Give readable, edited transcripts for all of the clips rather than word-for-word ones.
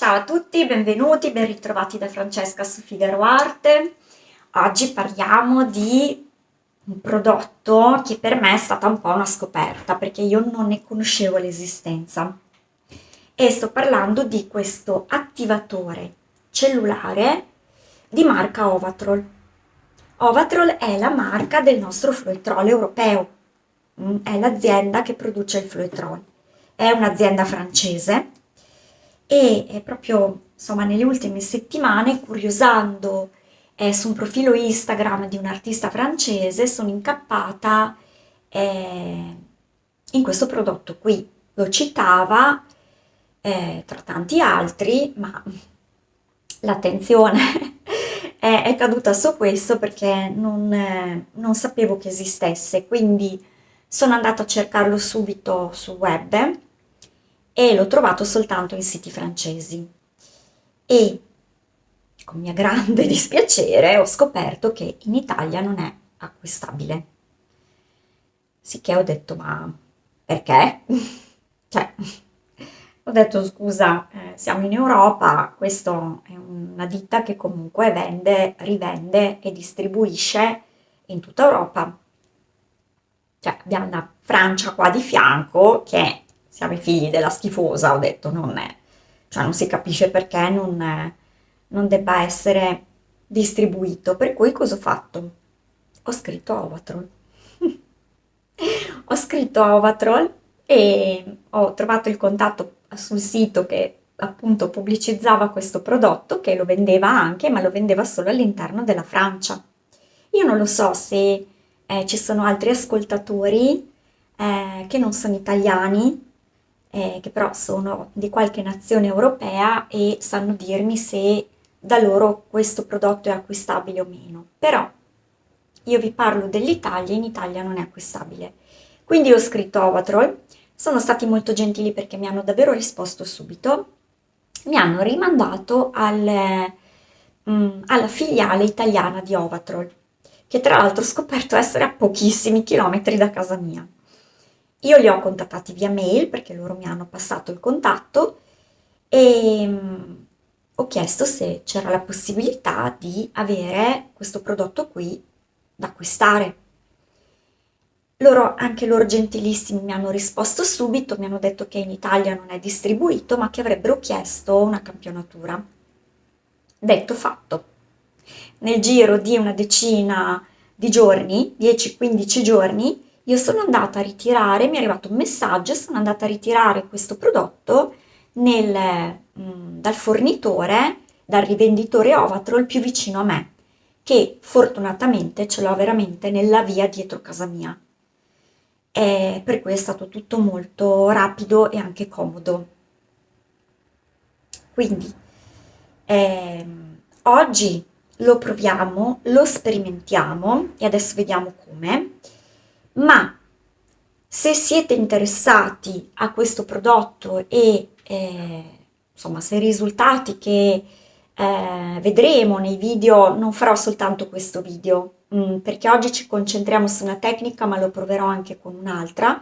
Ciao a tutti, benvenuti, ben ritrovati da Francesca su Figaro Arte. Oggi parliamo di un prodotto che per me è stata un po' una scoperta perché io non ne conoscevo l'esistenza e sto parlando di questo attivatore cellulare di marca Ovatrol. Ovatrol è la marca del nostro Floetrol europeo. È l'azienda che produce il Floetrol. È un'azienda francese e è proprio, insomma, nelle ultime settimane, curiosando su un profilo Instagram di un artista francese, sono incappata in questo prodotto qui. Lo citava tra tanti altri, ma l'attenzione è caduta su questo perché non sapevo che esistesse, quindi sono andata a cercarlo subito sul web e l'ho trovato soltanto in siti francesi e con mio grande dispiacere ho scoperto che in Italia non è acquistabile. Sicché ho detto, ma perché? Cioè, ho detto, scusa, siamo in Europa, questo è una ditta che comunque vende, rivende e distribuisce in tutta Europa. Cioè, abbiamo la Francia qua di fianco che siamo i figli della schifosa, ho detto, non è, cioè non si capisce perché non debba essere distribuito. Per cui cosa ho fatto? Ho scritto Ovatrol. Ho scritto Ovatrol e ho trovato il contatto sul sito che appunto pubblicizzava questo prodotto, che lo vendeva anche, ma lo vendeva solo all'interno della Francia. Io non lo so se ci sono altri ascoltatori che non sono italiani, che però sono di qualche nazione europea e sanno dirmi se da loro questo prodotto è acquistabile o meno. Però io vi parlo dell'Italia, in Italia non è acquistabile. Quindi ho scritto Ovatrol, sono stati molto gentili perché mi hanno davvero risposto subito, mi hanno rimandato alla filiale italiana di Ovatrol, che tra l'altro ho scoperto essere a pochissimi chilometri da casa mia. Io li ho contattati via mail perché loro mi hanno passato il contatto e ho chiesto se c'era la possibilità di avere questo prodotto qui da acquistare. Loro, anche loro gentilissimi, mi hanno risposto subito, mi hanno detto che in Italia non è distribuito, ma che avrebbero chiesto una campionatura. Detto fatto. Nel giro di una decina di giorni, 10-15 giorni, io sono andata a ritirare, mi è arrivato un messaggio, sono andata a ritirare questo prodotto dal fornitore, dal rivenditore Ovatrol più vicino a me, che fortunatamente ce l'ho veramente nella via dietro casa mia. E per cui è stato tutto molto rapido e anche comodo. Quindi oggi lo proviamo, lo sperimentiamo e adesso vediamo come, ma se siete interessati a questo prodotto e insomma se i risultati che vedremo nei video, non farò soltanto questo video, perché oggi ci concentriamo su una tecnica, ma lo proverò anche con un'altra.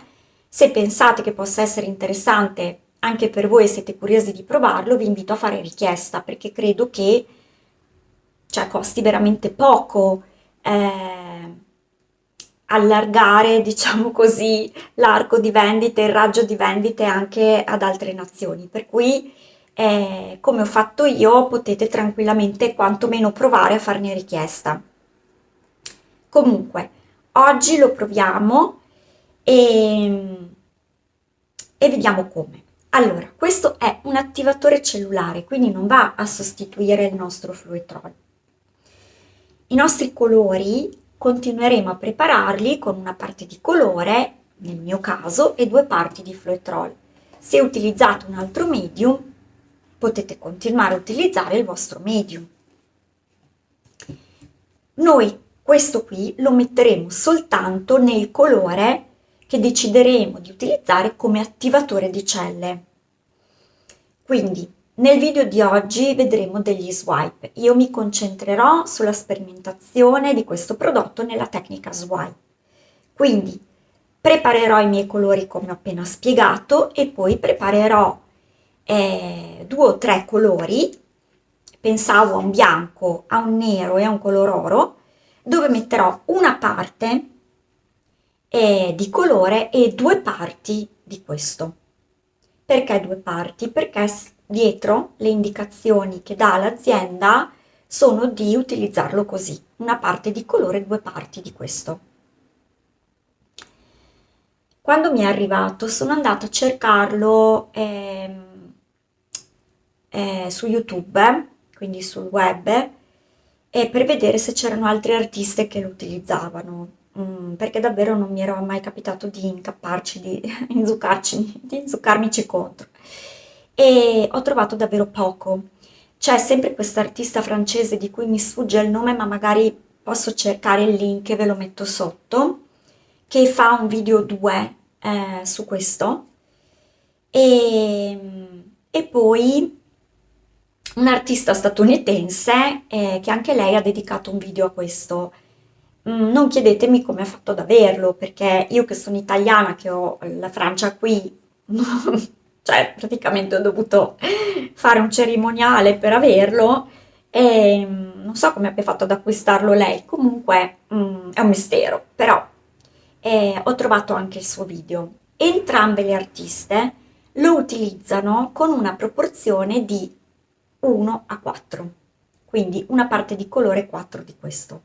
Se pensate che possa essere interessante anche per voi e siete curiosi di provarlo, vi invito a fare richiesta perché credo che cioè, costi veramente poco allargare, diciamo così, l'arco di vendite, il raggio di vendite anche ad altre nazioni. Per cui, come ho fatto io, potete tranquillamente quantomeno provare a farne richiesta. Comunque, oggi lo proviamo e, e vediamo come. Allora, questo è un attivatore cellulare, quindi non va a sostituire il nostro Fluitrol. I nostri colori continueremo a prepararli con una parte di colore, nel mio caso, e due parti di Fluitrol. Se utilizzate un altro medium, potete continuare a utilizzare il vostro medium. Noi questo qui lo metteremo soltanto nel colore che decideremo di utilizzare come attivatore di celle. Quindi nel video di oggi vedremo degli swipe. Io mi concentrerò sulla sperimentazione di questo prodotto nella tecnica swipe. Quindi preparerò i miei colori come ho appena spiegato e poi preparerò 2 o 3 colori, pensavo a un bianco, a un nero e a un color oro, dove metterò una parte di colore e 2 parti di questo. Perché 2 parti? Perché dietro le indicazioni che dà l'azienda sono di utilizzarlo così, una parte di colore e 2 parti di questo. Quando mi è arrivato sono andata a cercarlo su YouTube, quindi sul web, e per vedere se c'erano altre artiste che lo utilizzavano. Perché davvero non mi era mai capitato di incapparci, di di inzuccarmici contro. E ho trovato davvero poco. C'è sempre questa artista francese di cui mi sfugge il nome, ma magari posso cercare il link e ve lo metto sotto, che fa un video 2 su questo. E, e poi un'artista statunitense che anche lei ha dedicato un video a questo. Non chiedetemi come ha fatto ad averlo, perché io che sono italiana, che ho la Francia qui, cioè praticamente ho dovuto fare un cerimoniale per averlo e non so come abbia fatto ad acquistarlo lei. Comunque è un mistero, però ho trovato anche il suo video. Entrambe le artiste lo utilizzano con una proporzione di 1 a 4, quindi una parte di colore e 4 di questo.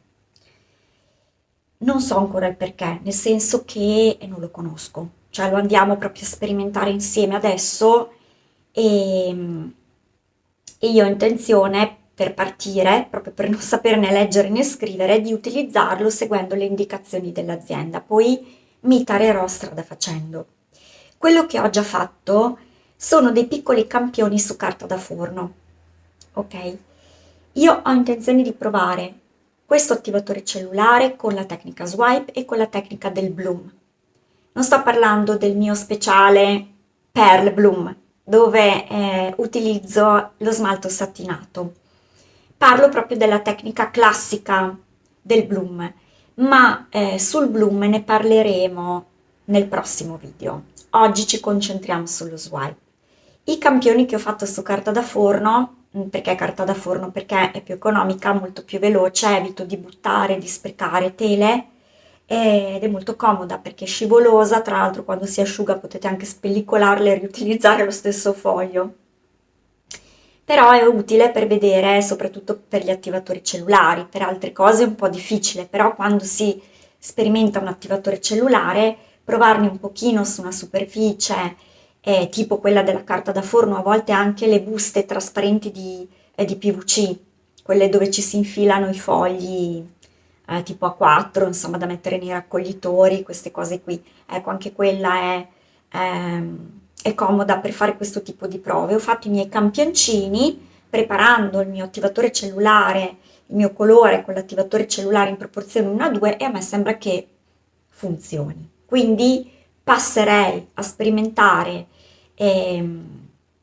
Non so ancora il perché, nel senso che non lo conosco, cioè lo andiamo proprio a sperimentare insieme adesso e, e io ho intenzione per partire, proprio per non sapere né leggere né scrivere, di utilizzarlo seguendo le indicazioni dell'azienda, poi mi tarerò strada facendo. Quello che ho già fatto sono dei piccoli campioni su carta da forno, ok? Io ho intenzione di provare questo attivatore cellulare con la tecnica swipe e con la tecnica del bloom. Non sto parlando del mio speciale Pearl Bloom, dove utilizzo lo smalto satinato. Parlo proprio della tecnica classica del bloom, ma sul bloom ne parleremo nel prossimo video. Oggi ci concentriamo sullo swipe. I campioni che ho fatto su carta da forno, perché carta da forno? Perché è più economica, molto più veloce, evito di buttare, di sprecare tele ed è molto comoda perché è scivolosa, tra l'altro quando si asciuga potete anche spellicolarla e riutilizzare lo stesso foglio. Però è utile per vedere, soprattutto per gli attivatori cellulari, per altre cose è un po' difficile, però quando si sperimenta un attivatore cellulare, provarne un pochino su una superficie, tipo quella della carta da forno, a volte anche le buste trasparenti di PVC, quelle dove ci si infilano i fogli tipo A4, insomma da mettere nei raccoglitori, queste cose qui. Ecco, anche quella è comoda per fare questo tipo di prove. Ho fatto i miei campioncini preparando il mio attivatore cellulare, il mio colore con l'attivatore cellulare in proporzione 1 a 2 e a me sembra che funzioni. Quindi passerei a sperimentare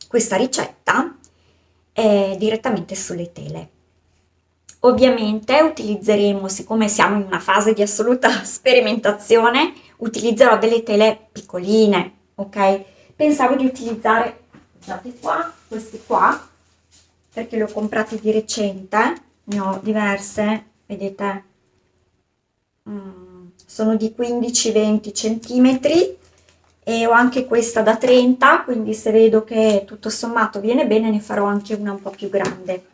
questa ricetta direttamente sulle tele. Ovviamente utilizzeremo, siccome siamo in una fase di assoluta sperimentazione, utilizzerò delle tele piccoline, ok? Pensavo di utilizzare, guardate qua, questi qua, perché le ho comprate di recente, ne ho diverse, vedete, sono di 15-20 centimetri e ho anche questa da 30, quindi se vedo che tutto sommato viene bene ne farò anche una un po' più grande.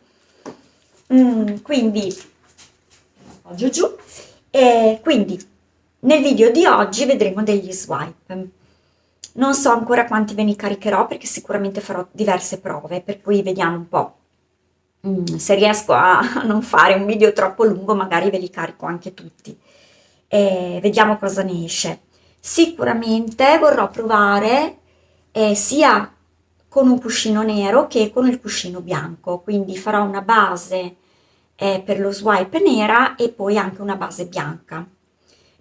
Quindi appoggio giù e quindi nel video di oggi vedremo degli swipe. Non so ancora quanti ve ne caricherò perché sicuramente farò diverse prove, per cui vediamo un po'. Se riesco a non fare un video troppo lungo, magari ve li carico anche tutti. E vediamo cosa ne esce. Sicuramente vorrò provare sia con un cuscino nero che con il cuscino bianco, quindi farò una base per lo swipe nera e poi anche una base bianca.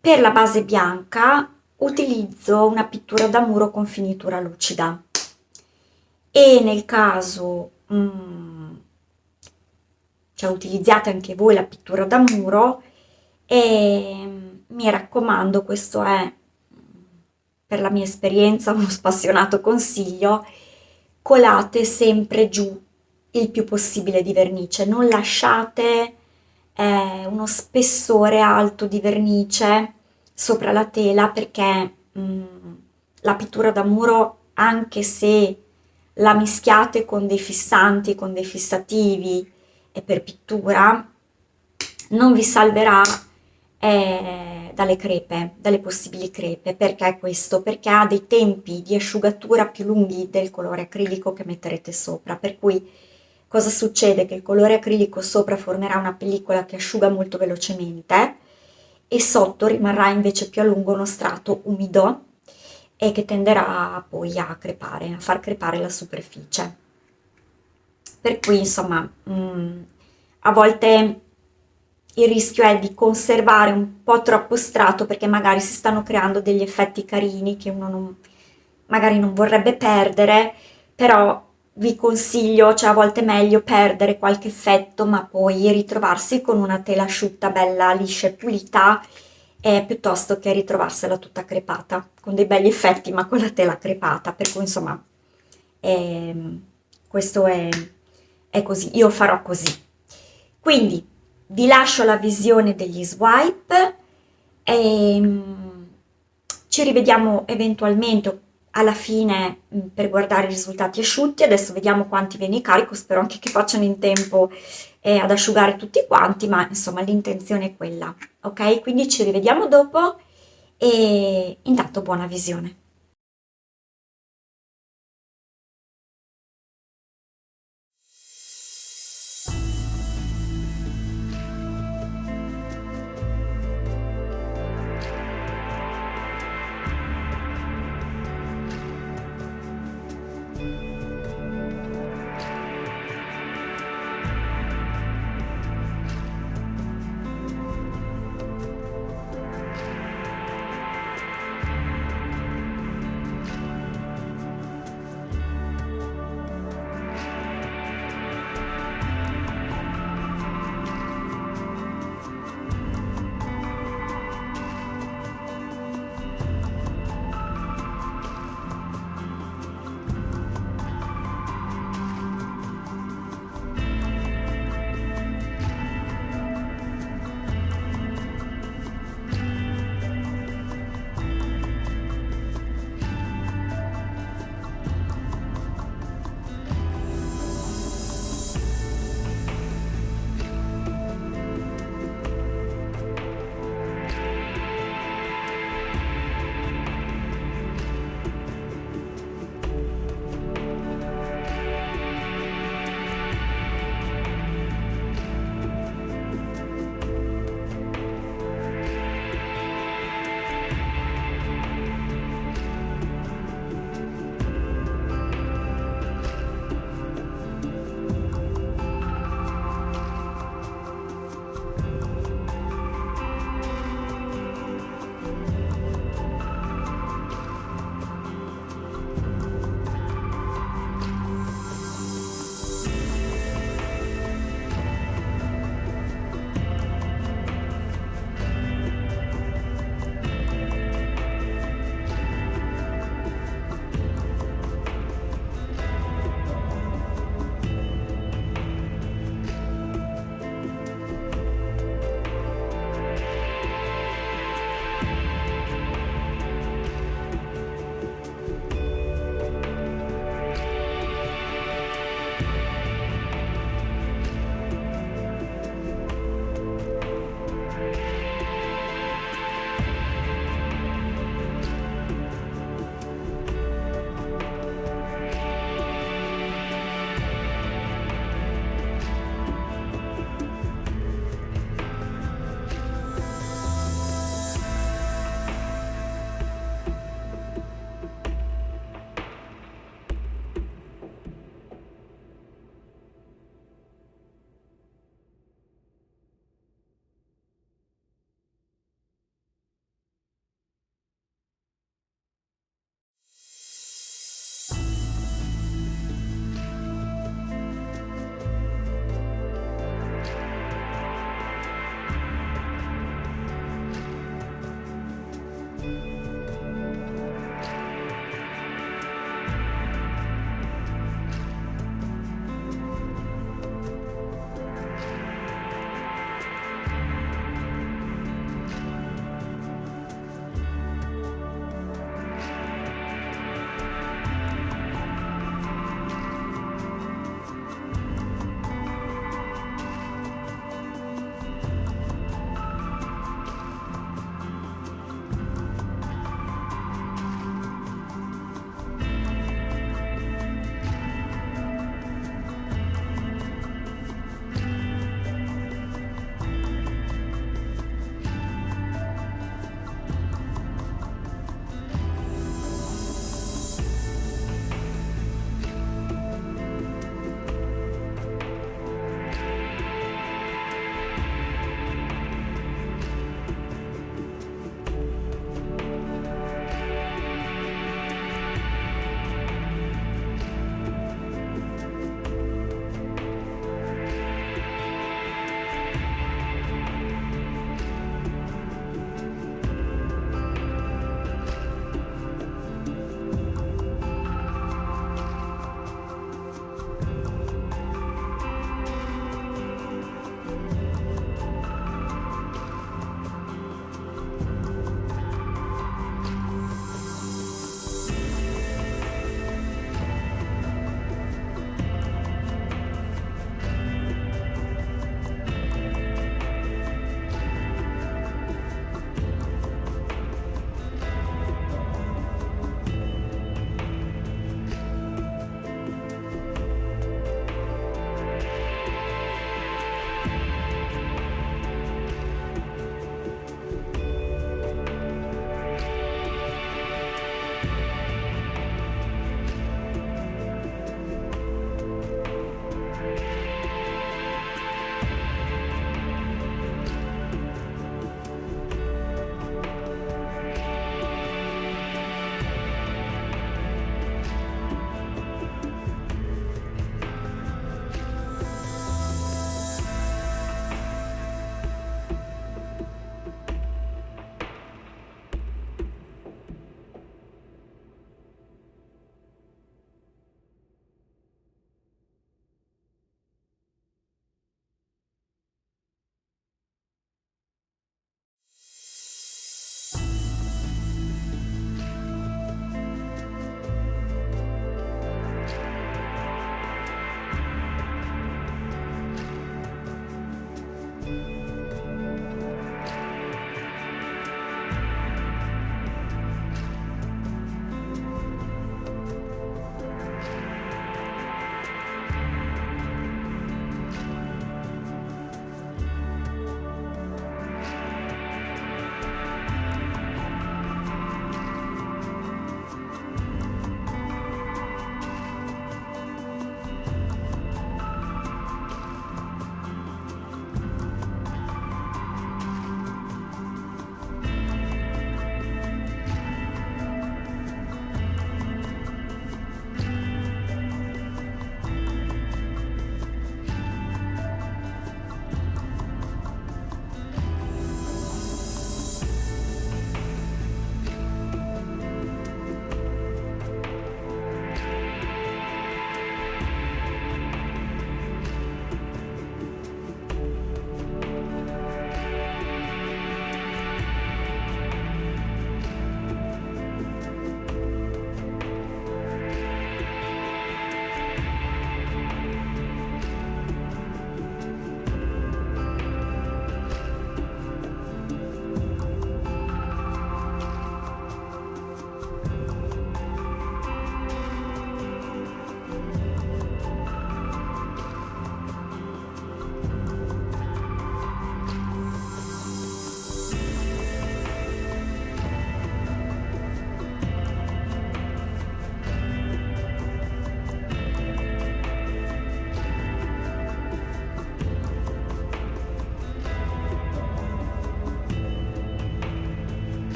Per la base bianca utilizzo una pittura da muro con finitura lucida e nel caso cioè utilizzate anche voi la pittura da muro e mi raccomando, questo è per la mia esperienza uno spassionato consiglio, colate sempre giù il più possibile di vernice, non lasciate uno spessore alto di vernice sopra la tela perché la pittura da muro, anche se la mischiate con dei fissanti, con dei fissativi e per pittura, non vi salverà dalle crepe, dalle possibili crepe. Perché questo? Perché ha dei tempi di asciugatura più lunghi del colore acrilico che metterete sopra, per cui cosa succede? Che il colore acrilico sopra formerà una pellicola che asciuga molto velocemente e sotto rimarrà invece più a lungo uno strato umido e che tenderà poi a crepare, a far crepare la superficie. Per cui insomma, a volte il rischio è di conservare un po' troppo strato perché magari si stanno creando degli effetti carini che uno magari non vorrebbe perdere, però vi consiglio, cioè a volte è meglio perdere qualche effetto ma poi ritrovarsi con una tela asciutta, bella liscia e pulita, piuttosto che ritrovarsela tutta crepata, con dei begli effetti ma con la tela crepata, per cui insomma ehm, questo è così, io farò così. Quindi vi lascio la visione degli swipe e ci rivediamo eventualmente alla fine per guardare i risultati asciutti. Adesso vediamo quanti ve ne carico, spero anche che facciano in tempo ad asciugare tutti quanti, ma insomma l'intenzione è quella, ok? Quindi ci rivediamo dopo e intanto buona visione.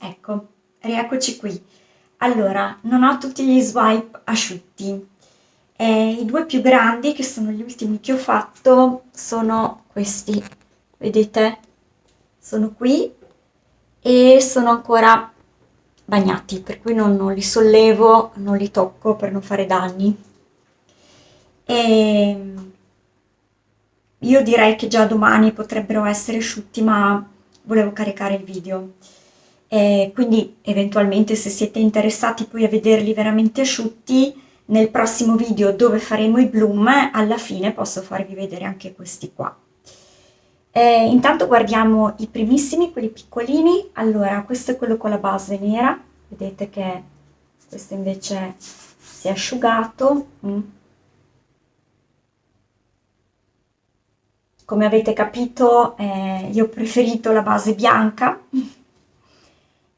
Ecco, rieccoci qui. Allora, non ho tutti gli swipe asciutti. I due più grandi, che sono gli ultimi che ho fatto, sono questi. Vedete? Sono qui e sono ancora bagnati, per cui non li sollevo, non li tocco per non fare danni. E io direi che già domani potrebbero essere asciutti, ma volevo caricare il video. Quindi eventualmente se siete interessati poi a vederli veramente asciutti, nel prossimo video dove faremo i bloom, alla fine posso farvi vedere anche questi qua. Intanto guardiamo i primissimi, quelli piccolini. Allora, questo è quello con la base nera, vedete che questo invece si è asciugato. Come avete capito, io ho preferito la base bianca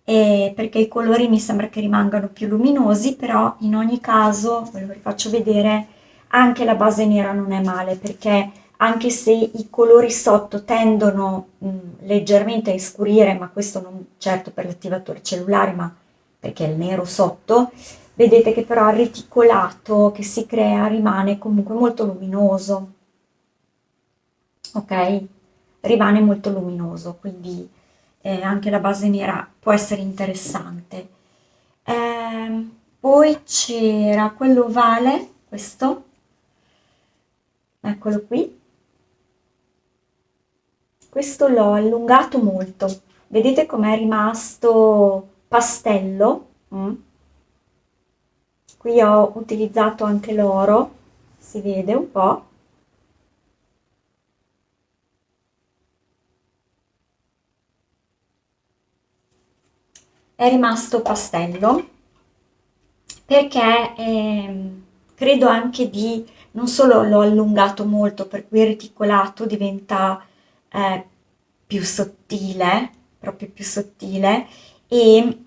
perché i colori mi sembra che rimangano più luminosi, però in ogni caso, ve lo rifaccio vedere, anche la base nera non è male, perché anche se i colori sotto tendono leggermente a iscurire, ma questo non certo per l'attivatore cellulare, ma perché è il nero sotto, vedete che però il reticolato che si crea rimane comunque molto luminoso, ok? Rimane molto luminoso, quindi anche la base nera può essere interessante. Poi c'era quello ovale, questo, eccolo qui, questo l'ho allungato molto, vedete com'è rimasto pastello? Qui ho utilizzato anche l'oro, si vede un po'. È rimasto pastello perché credo anche di, non solo l'ho allungato molto, per cui il reticolato diventa eh, più sottile, proprio più sottile, e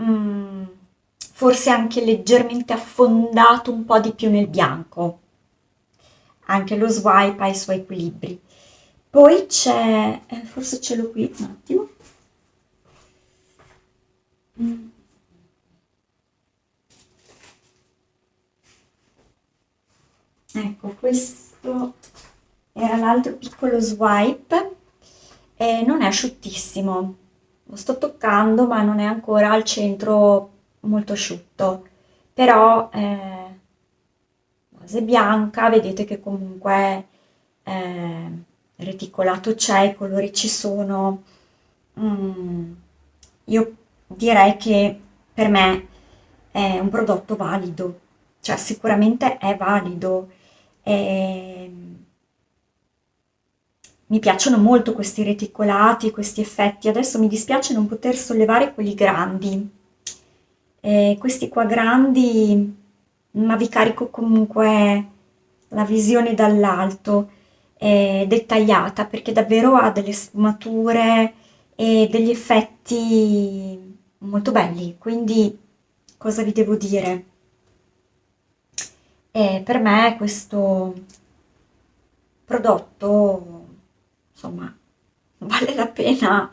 forse anche leggermente affondato un po' di più nel bianco. Anche lo swipe ha i suoi equilibri. Poi c'è, forse ce l'ho qui un attimo. Mm. Ecco, questo era l'altro piccolo swipe e non è asciuttissimo. Lo sto toccando, ma non è ancora al centro molto asciutto. Però base bianca, vedete che comunque eh, il reticolato c'è, i colori ci sono. Mm, io direi che per me è un prodotto valido, cioè sicuramente è valido. Mi piacciono molto questi reticolati, questi effetti. Adesso mi dispiace non poter sollevare quelli grandi. Questi qua grandi, ma vi carico comunque la visione dall'alto, dettagliata, perché davvero ha delle sfumature e degli effetti molto belli. Quindi, cosa vi devo dire? Per me questo prodotto, insomma, vale la pena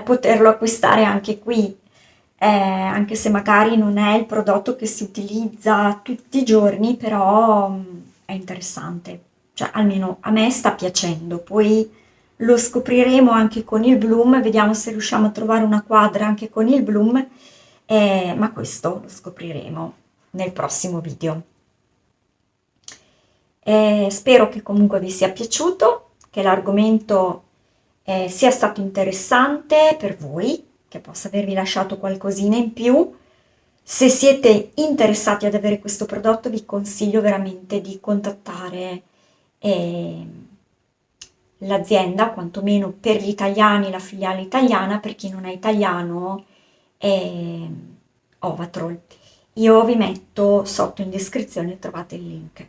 poterlo acquistare anche qui, anche se magari non è il prodotto che si utilizza tutti i giorni, però è interessante, cioè almeno a me sta piacendo. Poi lo scopriremo anche con il Bloom, vediamo se riusciamo a trovare una quadra anche con il Bloom, ma questo lo scopriremo nel prossimo video. Spero che comunque vi sia piaciuto, che l'argomento sia stato interessante per voi, che possa avervi lasciato qualcosina in più. Se siete interessati ad avere questo prodotto, vi consiglio veramente di contattare eh, l'azienda, quantomeno per gli italiani, la filiale italiana, per chi non è italiano, è Ovatrol. Io vi metto sotto in descrizione, trovate il link.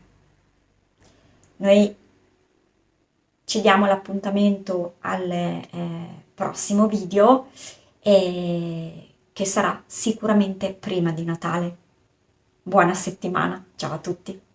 Noi ci diamo l'appuntamento al prossimo video che sarà sicuramente prima di Natale. Buona settimana, ciao a tutti!